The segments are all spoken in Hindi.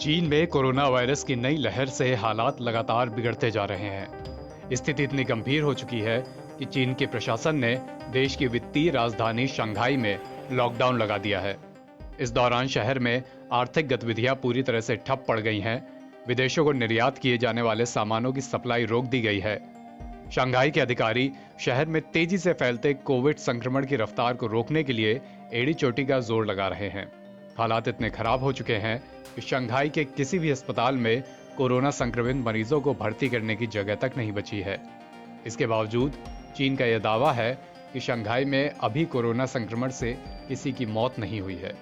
चीन में कोरोना वायरस की नई लहर से हालात लगातार बिगड़ते जा रहे हैं। स्थिति इतनी गंभीर हो चुकी है कि चीन के प्रशासन ने देश की वित्तीय राजधानी शंघाई में लॉकडाउन लगा दिया है। इस दौरान शहर में आर्थिक गतिविधियां पूरी तरह से ठप पड़ गई हैं। विदेशों को निर्यात किए जाने वाले सामानों की सप्लाई रोक दी गई है। शंघाई के अधिकारी शहर में तेजी से फैलते कोविड संक्रमण की रफ्तार को रोकने के लिए एड़ी चोटी का जोर लगा रहे हैं। हालात इतने खराब हो चुके हैं कि शंघाई के किसी भी अस्पताल में कोरोना संक्रमित मरीजों को भर्ती करने की जगह तक नहीं बची है। इसके बावजूद चीन का यह दावा है कि शंघाई में अभी कोरोना संक्रमण से किसी की मौत नहीं हुई है।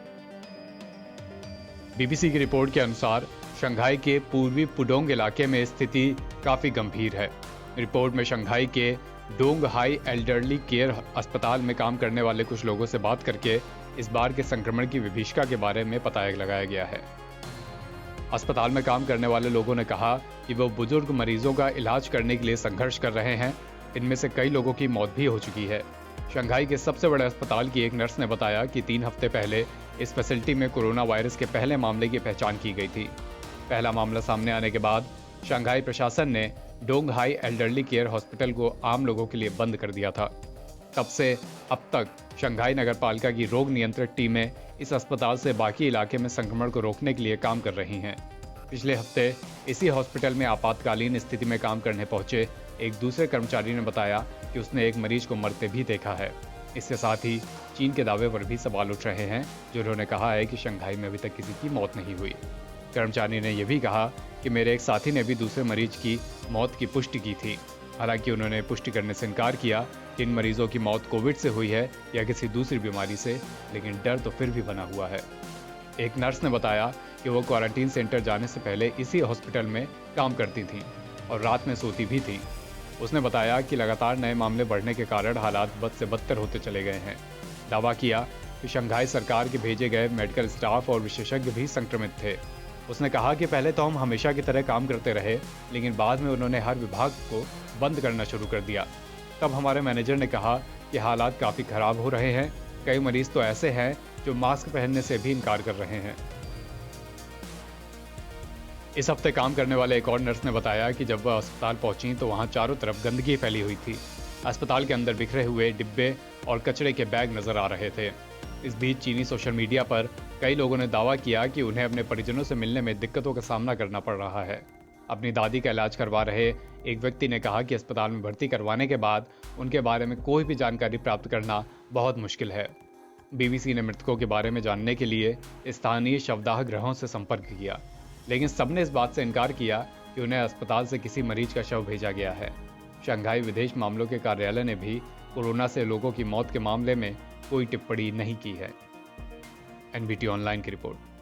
बीबीसी की रिपोर्ट के अनुसार शंघाई के पूर्वी पुडोंग इलाके में स्थिति काफी गंभीर है। रिपोर्ट में शंघाई के डोंग हाई एल्डरली केयर अस्पताल में काम करने वाले कुछ लोगों से बात करके इस बार के संक्रमण की विभीषिका के बारे में पता लगाया गया है। अस्पताल में काम करने वाले लोगों ने कहा कि वो बुजुर्ग मरीजों का इलाज करने के लिए संघर्ष कर रहे हैं। इनमें से कई लोगों की मौत भी हो चुकी है। शंघाई के सबसे बड़े अस्पताल की एक नर्स ने बताया कि 3 हफ्ते पहले इस फैसिलिटी में कोरोना वायरस के पहले मामले की पहचान की गई थी। पहला मामला सामने आने के बाद शंघाई प्रशासन ने Dong high elderly care hospital को आम लोगों के लिए बंद कर दिया था। तब से अब तक शंघाई नगरपालिका की रोग नियंत्रण टीमें इस अस्पताल से बाकी इलाके में संक्रमण को रोकने के लिए काम कर रही हैं। पिछले हफ्ते इसी हॉस्पिटल में आपातकालीन स्थिति में काम करने पहुंचे एक दूसरे कर्मचारी ने बताया कि उसने एक मरीज को मरते भी देखा है। इसके साथ ही चीन के दावे पर भी सवाल उठ रहे हैं, जिन्होंने कहा है कि शंघाई में अभी तक किसी की मौत नहीं हुई। कर्मचारी ने यह भी कहा कि मेरे एक साथी ने भी दूसरे मरीज की मौत की पुष्टि की थी। हालांकि उन्होंने पुष्टि करने से इनकार किया कि इन मरीजों की मौत कोविड से हुई है या किसी दूसरी बीमारी से, लेकिन डर तो फिर भी बना हुआ है। एक नर्स ने बताया कि वो क्वारंटीन सेंटर जाने से पहले इसी हॉस्पिटल में काम करती थीं और रात में सोती भी थीं। उसने बताया कि लगातार नए मामले बढ़ने के कारण हालात बद से बदतर होते चले गए हैं। दावा किया कि शंघाई सरकार के भेजे गए मेडिकल स्टाफ और विशेषज्ञ भी संक्रमित थे। उसने कहा कि पहले तो हम हमेशा की तरह काम करते रहे, लेकिन बाद में उन्होंने हर विभाग को बंद करना शुरू कर दिया। तब हमारे मैनेजर ने कहा कि हालात काफ़ी खराब हो रहे हैं। कई मरीज तो ऐसे हैं जो मास्क पहनने से भी इनकार कर रहे हैं। इस हफ्ते काम करने वाले एक और नर्स ने बताया कि जब वह अस्पताल पहुंची तो वहां चारों तरफ गंदगी फैली हुई थी। अस्पताल के अंदर बिखरे हुए डिब्बे और कचरे के बैग नजर आ रहे थे। इस बीच चीनी सोशल मीडिया पर कई लोगों ने दावा किया कि उन्हें अपने परिजनों से मिलने में दिक्कतों का सामना करना पड़ रहा है। अपनी दादी का इलाज करवा रहे एक व्यक्ति ने कहा कि अस्पताल में भर्ती करवाने के बाद उनके बारे में कोई भी जानकारी प्राप्त करना बहुत मुश्किल है। बीबीसी ने मृतकों के बारे में जानने के लिए स्थानीय शवदाह गृहों से संपर्क किया, लेकिन सबने इस बात से इनकार किया कि उन्हें अस्पताल से किसी मरीज का शव भेजा गया है। शंघाई विदेश मामलों के कार्यालय ने भी कोरोना से लोगों की मौत के मामले में कोई टिप्पणी नहीं की है। एनबीटी ऑनलाइन की रिपोर्ट।